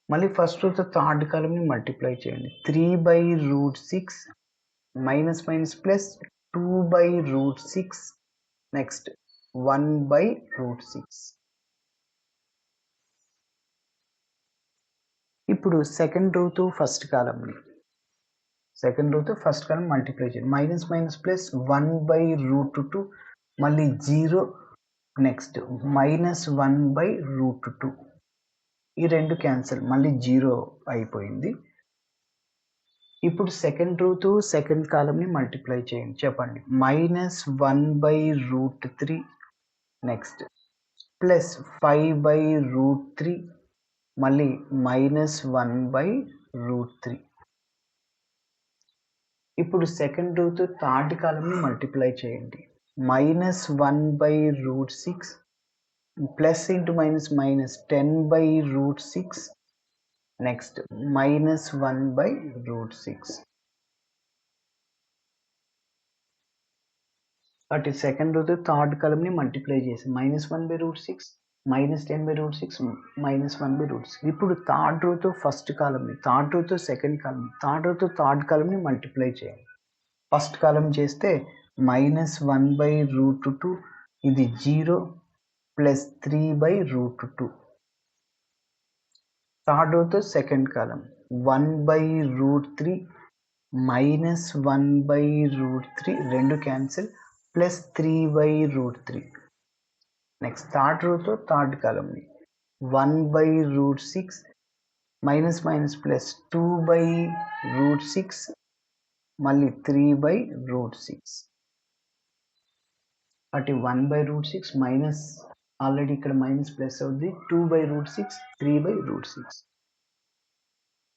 మళ్ళీ ఫస్ట్ రోతో థర్డ్ కాలంని మల్టిప్లై చేయండి. 3/√6 మైనస్ ప్లస్ 2/√6 నెక్స్ట్ 1/√6. ఇప్పుడు సెకండ్ రోతో ఫస్ట్ కాలం మల్టిప్లై చేయండి. మైనస్ ప్లస్ 1/√2 మళ్ళీ 0 నెక్స్ట్ -1/√2. ఈ రెండు క్యాన్సిల్, మళ్ళీ 0 అయిపోయింది. ఇప్పుడు సెకండ్ రోతో సెకండ్ కాలంని మల్టిప్లై చేయండి. చెప్పండి. -1/√3 నెక్స్ట్ ప్లస్ 5/√3 మళ్ళీ -1/√3. ఇప్పుడు సెకండ్ రోతో థర్డ్ కాలంని మల్టిప్లై చేయండి. -1/√6 ప్లస్ ఇంటూ మైనస్ 10/√6 నెక్స్ట్ -1/√6. కాబట్టి సెకండ్ రోతో థర్డ్ కాలంని మల్టిప్లై చేసి -1/√6 -10/√6 -1/√6. ఇప్పుడు థర్డ్ రోతో ఫస్ట్ కాలంని, థర్డ్ రోతో సెకండ్ కాలంని, థర్డ్ రోతో థర్డ్ కాలంని మల్టిప్లై చేయాలి. ఫస్ట్ కాలం చేస్తే -1/√2 ఇది 0 ప్లస్ 3/√2. థర్డ్ రోతో సెకండ్ కాలం 1/√3 -1/√3 రెండు క్యాన్సిల్ ప్లస్ 3/√3. నెక్స్ట్ థర్డ్ రోతో థర్డ్ కాలంని 1/√6 మైనస్ ప్లస్ 2/√6 మళ్ళీ 3/√6. అటు 1/√6 మైనస్, ఆల్రెడీ ఇక్కడ మైనస్ ప్లస్ అవుతుంది, 2/√6 3/√6.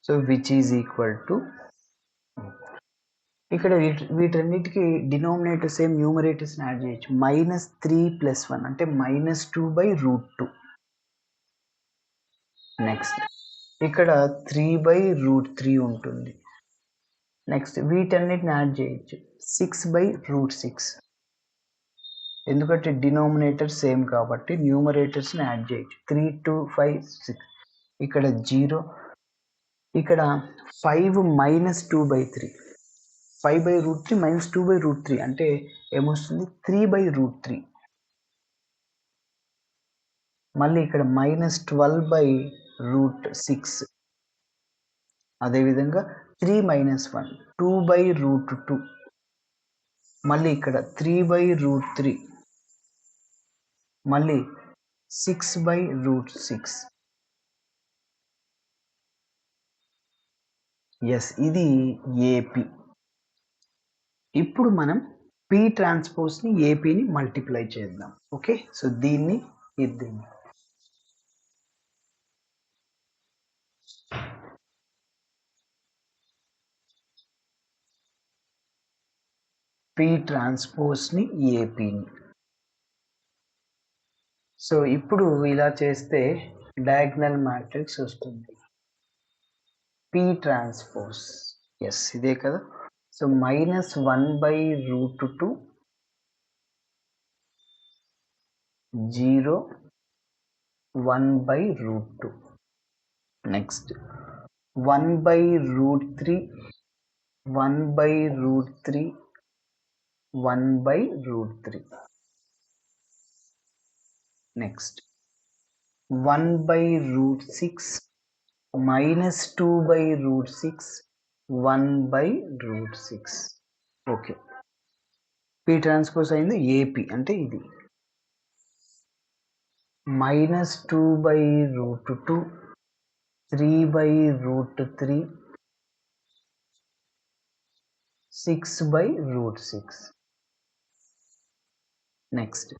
So which is equal to, ఇక్కడ వీటన్నిటికీ డినామినేటర్ సేమ్, న్యూమరేటర్స్ని యాడ్ చేయొచ్చు. -3 + 1 అంటే -2/√2. నెక్స్ట్ ఇక్కడ 3/√3 ఉంటుంది. నెక్స్ట్ వీటన్నిటిని యాడ్ చేయొచ్చు. 6/√6 ఎందుకంటే డినామినేటర్ సేమ్ కాబట్టి న్యూమరేటర్స్ని యాడ్ చేయొచ్చు. 3 2 5 6 ఇక్కడ 0, ఇక్కడ 5 -2/3 5/√3 -2/√3 అంటే ఏమొస్తుంది 3/√3. మళ్ళీ ఇక్కడ -12/√6. అదేవిధంగా 3 - 1 2/√2. మళ్ళీ ఇక్కడ 3/√3 మళ్ళీ 6/√6. ఎస్, ఇది ఏపీ. ఇప్పుడు మనం పీ ట్రాన్స్పోజ్ని ఏపీని మల్టిప్లై చేద్దాం. ఓకే, సో దీన్ని ఇద్దాం. పీ ట్రాన్స్పోజ్ని ఏపీని. సో ఇప్పుడు ఇలా చేస్తే డయాగ్నల్ మ్యాట్రిక్స్ వస్తుంది. పీ ట్రాన్స్పోజ్, ఎస్ ఇదే కదా. So -1/√2 0 1/√2. Next 1/√3 1/√3 1/√3. Next 1/√6 -2/√6 1/√6. Okay, P transpose అయింది ఏపీ అంటే ఇది. -2/√2 3/√3 6/√6. నెక్స్ట్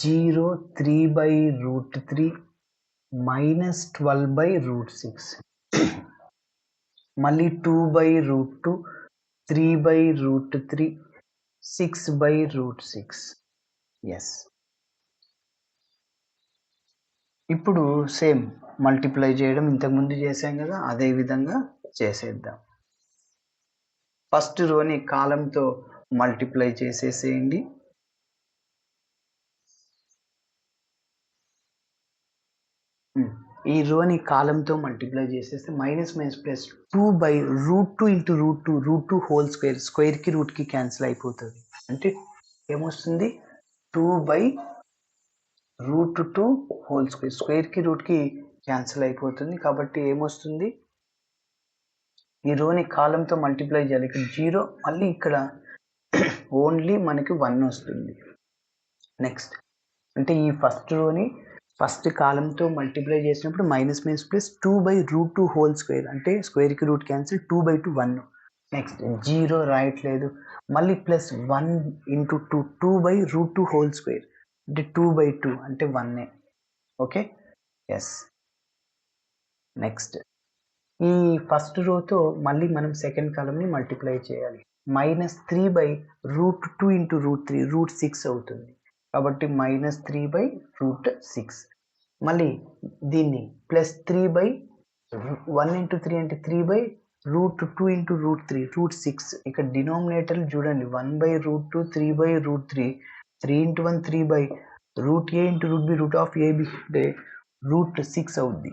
0 3/√3 -12/√6. మళ్ళీ 2/√2 3/√3 6/√6. ఎస్, ఇప్పుడు సేమ్ మల్టిప్లై చేయడం ఇంతకుముందు చేసాం కదా, అదే విధంగా చేసేద్దాం. ఫస్ట్ రోని కాలంతో మల్టిప్లై చేసేసేయండి. ఈ రోని కాలంతో మల్టిప్లై చేసేస్తే -(-2/√2 × √2 హోల్ స్క్వేర్, స్క్వేర్కి రూట్కి క్యాన్సిల్ అయిపోతుంది. అంటే ఏమొస్తుంది 2/√2 హోల్ స్క్వేర్, స్క్వేర్కి రూట్కి క్యాన్సిల్ అయిపోతుంది. కాబట్టి ఏమొస్తుంది, ఈ రోని కాలంతో మల్టిప్లై చేయాలి. ఇక్కడ 0, మళ్ళీ ఇక్కడ ఓన్లీ మనకి 1 వస్తుంది. నెక్స్ట్ అంటే ఈ ఫస్ట్ రోని ఫస్ట్ కాలంతో మల్టిప్లై చేసినప్పుడు -(-2/√2 హోల్ స్క్వేర్, అంటే స్క్వేర్కి రూట్ క్యాన్సిల్ 2/2 1. నెక్స్ట్ 0 రాయట్లేదు, మళ్ళీ +1 × 2 2/√2 హోల్ స్క్వేర్, అంటే 2/2 అంటే 1. Okay, yes. నెక్స్ట్ ఈ ఫస్ట్ రోతో మళ్ళీ మనం సెకండ్ కాలంని మల్టిప్లై చేయాలి. -3/√2 × √3 √6 అవుతుంది. కాబట్టి -3/√6. మళ్ళీ దీన్ని +3/1 × 3 అంటే 3/√2 × √3 √6. ఇక్కడ డినామినేటర్ చూడండి, 1/√2 3/√3 3 × 1 3/√a × √b √(ab) అంటే √6 అవుద్ది,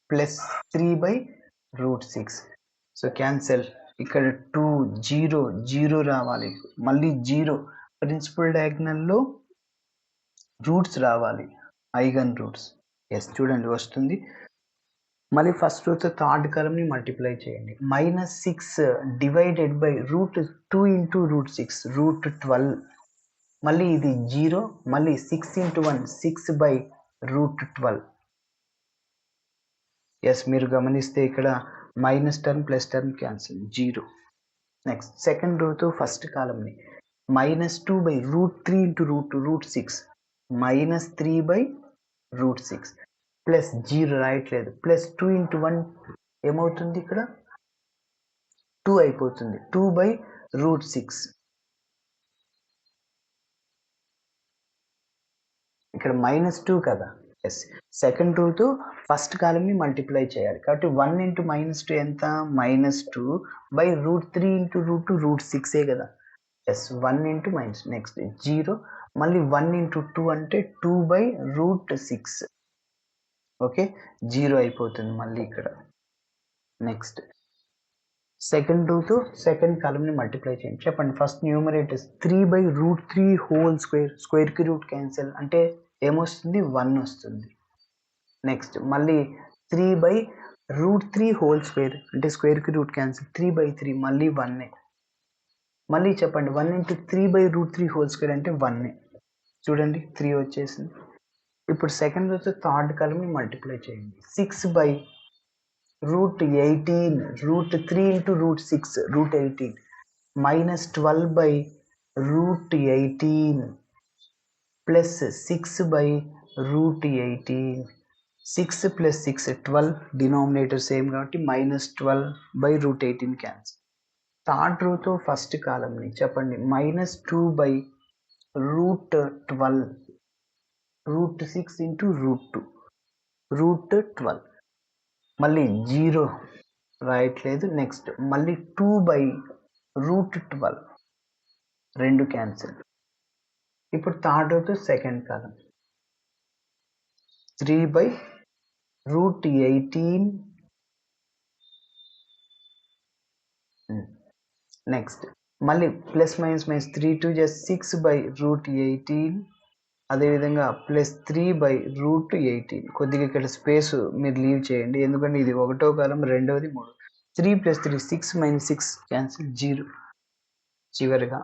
+3/√6. So cancel. ఇక్కడ 2 0 0 రావాలి, మళ్ళీ 0 ప్రిన్సిపల్ డయాగ్నల్లో రూట్స్ రావాలి, ఐగన్ రూట్స్. ఎస్, చూడండి వస్తుంది. మళ్ళీ ఫస్ట్ రోతో థర్డ్ కాలంని మల్టిప్లై చేయండి. -6 /√2 × √6 √12. మళ్ళీ ఇది 0, మళ్ళీ 6 × 1 6/√12. ఎస్, మీరు గమనిస్తే ఇక్కడ minus term plus term cancel 0. Next second రోతో ఫస్ట్ కాలంని -2/√3 × √2 √6 -3/√6 ప్లస్ 0 రాయట్లేదు, +2 × 1 ఏమవుతుంది, ఇక్కడ 2 అయిపోతుంది, 2/√6. ఇక్కడ -2 కదా. ఎస్, సెకండ్ రోతో ఫస్ట్ కాలంని మల్టిప్లై చేయాలి. కాబట్టి 1 × -2 ఎంత, -2/√3 × √2 √6 కదా. ఎస్, 1 × -, నెక్స్ట్ 0, మళ్ళీ 1 × 2 అంటే 2/√6. ఓకే, 0 అయిపోతుంది మళ్ళీ ఇక్కడ. నెక్స్ట్ సెకండ్ రోతో సెకండ్ కాలంని మల్టిప్లై చేయండి. చెప్పండి, ఫస్ట్ న్యూమరేటర్స్ 3/√3 హోల్ స్క్వేర్, స్క్వేర్కి రూట్ క్యాన్సిల్ అంటే ఏమొస్తుంది, 1 వస్తుంది. నెక్స్ట్ మళ్ళీ 3/√3 హోల్ స్క్వేర్, అంటే స్క్వేర్కి రూట్ క్యాన్సిల్ 3/3 మళ్ళీ 1. మళ్ళీ చెప్పండి, 1 × 3/√3 హోల్ స్క్వేర్ అంటే 1. చూడండి 3 వచ్చేసింది. ఇప్పుడు సెకండ్ రోతో థర్డ్ కాలంని మల్టిప్లై చేయండి. 6/√3 root 18, root 3 into root 6, root 18, minus 12 by root 18 plus 6 by root 18. 6 plus 6, 12, denominator same కాబట్టి minus 12 by root 18 cancel. Third రోతో ఫస్ట్ కాలంని చెప్పండి, minus 2 by root 12, root 6 into root 2, root 12, మళ్ళీ 0 రాయట్లేదు. నెక్స్ట్ మళ్ళీ 2 by root 12, రెండు క్యాన్సిల్. ఇప్పుడు థర్డ్ రోతో సెకండ్ కాలం 3 by root 18, నెక్స్ట్ మళ్ళీ plus minus minus 3 2 just 6 by root 18, అదేవిధంగా ప్లస్ 3 by root 18. కొద్దిగా ఇక్కడ స్పేస్ మీరు లీవ్ చేయండి, ఎందుకంటే ఇది ఒకటో కాలం, రెండవది 3. 3 plus 3, 6 minus 6 క్యాన్సిల్, 0. చివరిగా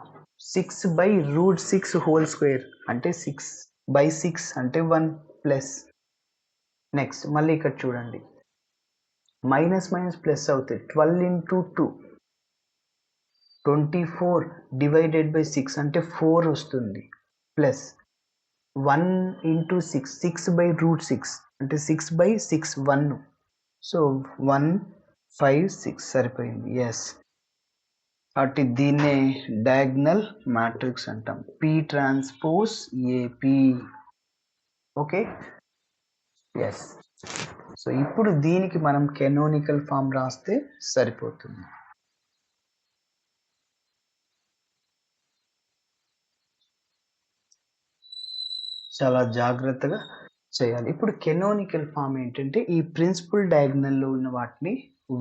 6 by root 6 whole square అంటే 6 by 6 అంటే 1 ప్లస్. నెక్స్ట్ మళ్ళీ ఇక్కడ చూడండి, మైనస్ మైనస్ ప్లస్ అవుతాయి. 12 into 2, 24 డివైడెడ్ బై 6 అంటే 4 వస్తుంది, ప్లస్ 1 into 6, 6 by root 6 అంటే 6 by 6, 1. సో 1 5 6 సరిపోయింది. ఎస్, కాబట్టి దీన్నే డయాగ్నల్ మ్యాట్రిక్స్ అంటాం, P transpose AP. Okay, yes. So ఇప్పుడు దీనికి మనం కెనోనికల్ ఫామ్ రాస్తే సరిపోతుంది. చాలా జాగ్రత్తగా చేయాలి. ఇప్పుడు కెనోనికల్ ఫామ్ ఏంటంటే, ఈ ప్రిన్సిపల్ డయాగ్నల్లో ఉన్న వాటిని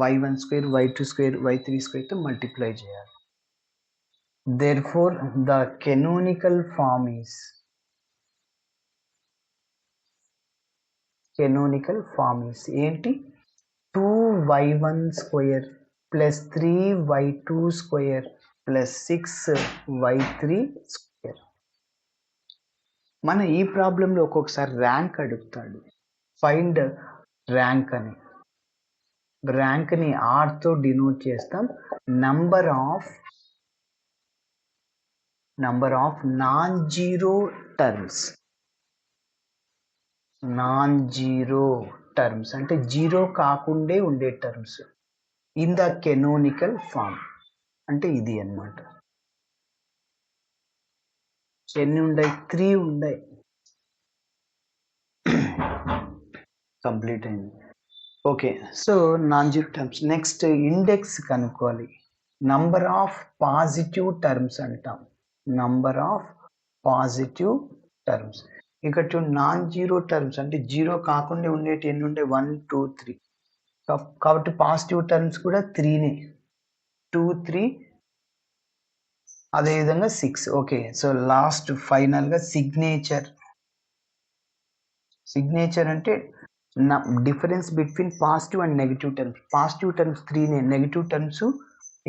y1 square, y2 square, y3 స్క్వేర్తో మల్టిప్లై చేయాలి. Therefore the canonical form is ఏంటి, 2y1 square plus 3y2 square plus 6y3 square. మన ఈ ప్రాబ్లంలో ఒక్కొక్కసారి ర్యాంక్ అడుగుతాడు, ఫైండ్ ర్యాంక్ అని. ర్యాంక్ని ఆర్తో డినోట్ చేస్తాం. Number of non zero terms అంటే జీరో కాకుండే ఉండే terms in the canonical form అంటే ఇది అన్నమాట. ఎన్ని ఉన్నాయి, 3 ఉన్నాయి. కంప్లీట్ అయింది. Okay, so non zero terms. Next index కనుక్కోవాలి. నంబర్ ఆఫ్ పాజిటివ్ టర్మ్స్ అంటాం, నంబర్ ఆఫ్ పాజిటివ్ టర్మ్స్. ఇక్కడ నాన్ జీరో టర్మ్స్ అంటే జీరో కాకుండా ఉండేటి ఎన్ని ఉండే, 1 2 3. కాబట్టి పాజిటివ్ టర్మ్స్ కూడా 3నే, 2 3, అదేవిధంగా 6. ఓకే, సో లాస్ట్ ఫైనల్గా సిగ్నేచర్ అంటే difference between positive and negative terms. Positive terms 3నే, నెగిటివ్ టర్మ్స్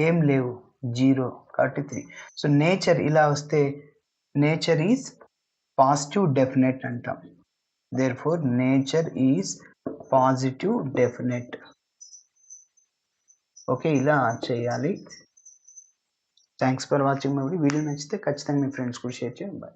ఏం లేవు, 0, కాబట్టి 3. సో నేచర్ ఇలా వస్తే నేచర్ ఈజ్ పాజిటివ్ డెఫినెట్ అంటాం. Therefore nature is positive definite. Okay, ఇలా చేయాలి. Thanks for watching my video. నచ్చితే ఖచ్చితంగా మీ ఫ్రెండ్స్ కూడా షేర్ చేయండి. బాయ్.